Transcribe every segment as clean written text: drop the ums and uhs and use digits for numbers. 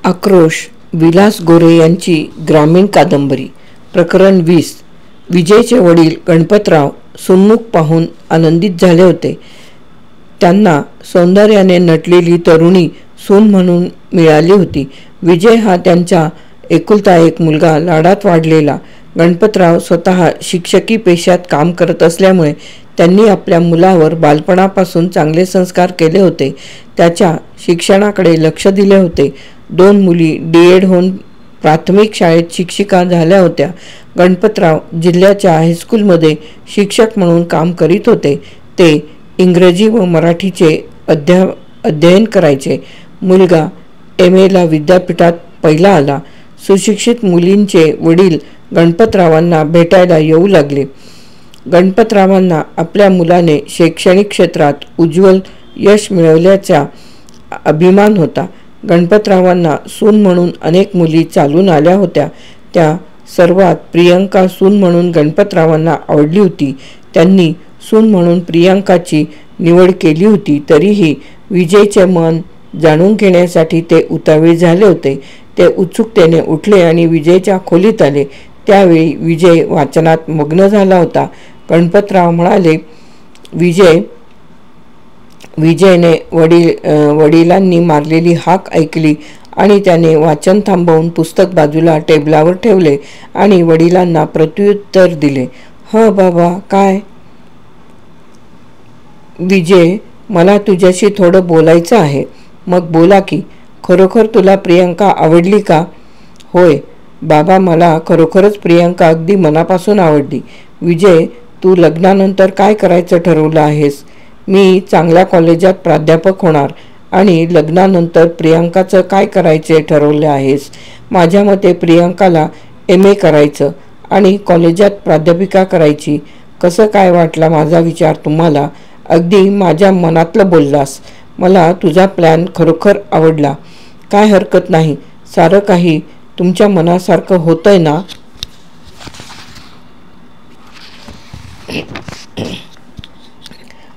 आक्रोश विलास गोरे यांची ग्रामीण कादंबरी प्रकरण 20। विजयचे वडील गणपतराव सुन्मुख पाहून आनंदित झाले होते। त्यांना सौंदर्याने नटलेली तरुणी सून म्हणून मिळाली होती। विजय हा त्यांचा एकुलता एक मुलगा, लाडात वाढलेला। गणपतराव स्वतः शिक्षकी पेशात काम करत असल्यामुळे त्यांनी आपल्या मुलावर बालपणापासून चांगले संस्कार केले होते। त्याच्या शिक्षणाकडे लक्ष दिले होते। 2 मुली D.Ed होऊन प्राथमिक शाळेत शिक्षिका झाल्या होत्या। गणपतराव जिल्ह्याच्या हायस्कूलमध्ये शिक्षक म्हणून काम करीत होते। ते इंग्रजी व मराठीचे अध्ययन करायचे। मुलगा MA ला विद्यापीठात पहिला आला। सुशिक्षित मुलींचे वडील गणपतरावांना भेटायला येऊ लागले। गणपतरावांना आपल्या मुलाने शैक्षणिक क्षेत्रात उज्ज्वल यश मिळवल्याचा अभिमान होता। गणपतरावांना सून म्हणून अनेक मुली चालून आल्या होत्या। त्या सर्वात प्रियंका सून म्हणून गणपतरावांना आवडली होती। त्यांनी सून म्हणून प्रियंकाची निवड केली होती। तरीही विजयचे मन जाणून घेण्यासाठी ते उतावीळ झाले होते। ते उत्सुकतेने उठले आणि विजयच्या खोलीत आले। त्यावेळी विजय वाचनात मग्न झाला होता। गणपतराव म्हणाले, विजयने वडिलांनी मारलेली हाक ऐकली आणि त्याने वाचन थांबवून पुस्तक बाजूला टेबलावर ठेवले आणि वडिलांना प्रत्युत्तर दिले, बाबा काय? विजय, मला तुझ्याशी थोडं बोलायचं आहे। मग बोला की। खरोखर तुला प्रियंका आवडली का? होय बाबा, मला खरोखरच प्रियंका अगदी मनापासून आवडली। विजय, तू लग्नानंतर काय करायचं ठरवलं आहेस? मी चांगल्या कॉलेजात प्राध्यापक होणार। आणि लग्नानंतर प्रियंकाचं काय करायचे ठरवले आहेस? माझ्या मते प्रियंकाला MA करायचं आणि कॉलेजात प्राध्यापिका करायची। कसं काय वाटला माझा विचार तुम्हाला? अगदी माझ्या मनातलं बोललास। मला तुझा प्लॅन खरोखर आवडला। काय हरकत नाही, सारं काही तुमच्या मनासारखं होतंय ना?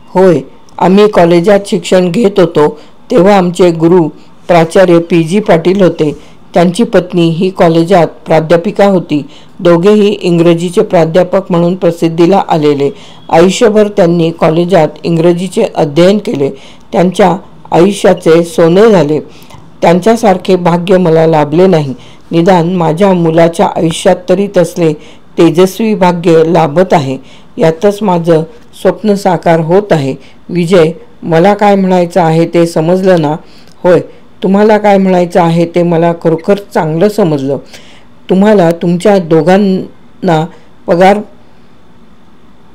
होय, आम्ही कॉलेजात शिक्षण घेत होतो तेव्हा आमचे गुरु प्राचार्य PG पाटील होते। त्यांची पत्नी ही कॉलेजात प्राध्यापिका होती। दोघेही इंग्रजीचे प्राध्यापक म्हणून प्रसिद्धीला आलेले। आयुष्यभर त्यांनी कॉलेजात इंग्रजीचे अध्ययन केले। त्यांच्या आयुष्याचे सोने झाले। त्यांच्यासारखे भाग्य मला लाभले नाही। निदान माझ्या मुलाच्या आयुष्यात तरी तसले तेजस्वी भाग्य लाभत आहे। यातच माझं स्वप्न साकार होत आहे। विजय, मला काय म्हणायचं आहे ते समजलं ना? होय, तुम्हाला काय म्हणायचं आहे ते मला खरोखर चांगलं समजलं। तुम्हाला तुमच्या दोघांना पगार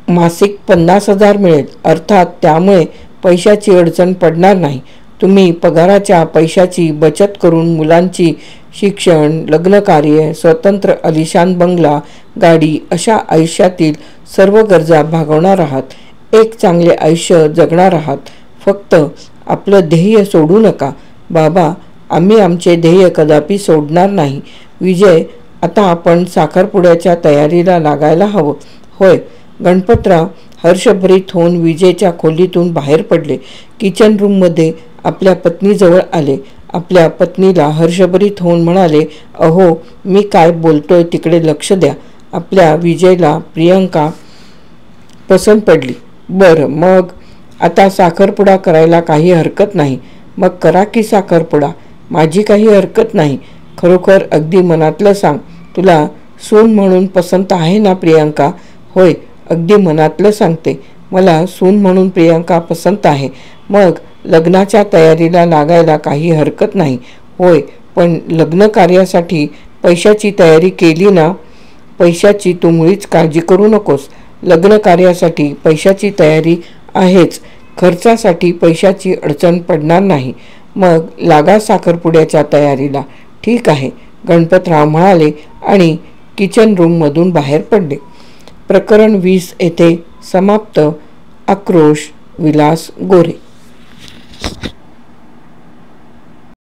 मासिक 50,000 मिळेल, अर्थात त्यामुळे पैशाची अडचण पडणार नाही। तुम्ही पगाराच्या पैशाची बचत करून मुलांची शिक्षण, लग्नकार्य, स्वतंत्र आलिशान बंगला, गाडी अशा आयुष्यातील सर्व गरजा भागवणार आहात। एक चांगले आयुष्य जगणार आहात। फक्त आपलं ध्येय सोडू नका। बाबा, आम्ही आमचे ध्येय कदापि सोडणार नाही। विजय, आता आपण साखरपुड्याच्या तयारीला लागायला हवं। होय। गणपतराव हर्षभरीत होऊन विजयच्या खोलीतून बाहेर पडले। किचन रूममध्ये आपल्या पत्नीजवळ आले। आपल्या पत्नीला हर्षभरीत होऊन म्हणाले, अहो, मी काय बोलतोय तिकडे लक्ष द्या। आपल्या विजयला प्रियंका पसंत पडली। बरं, मग आता साखरपुडा करायला काही हरकत नाही। मग करा की साखरपुडा, माझी काही हरकत नाही। खरोखर अगदी मनातलं सांग, तुला सून म्हणून पसंत आहे ना प्रियंका? होय, अगदी मनातलं सांगते, मला सून म्हणून प्रियंका पसंत आहे। मग लग्नाच्या तयारीला लागायला काही हरकत नाही। होय, पण लग्न कार्यासाठी पैशाची तयारी केली ना? पैशाची तू मुळीच काळजी करू नकोस। लग्न कार्यासाठी पैशाची तयारी आहेच। खर्चासाठी पैशाची अडचण पडणार नाही। मग लागा साखरपुड्याच्या तयारीला। ठीक आहे, गणपतराव म्हणाले आणि किचन रूममधून बाहेर पडले। प्रकरण 20 येथे समाप्त। आक्रोश विलास गोरे।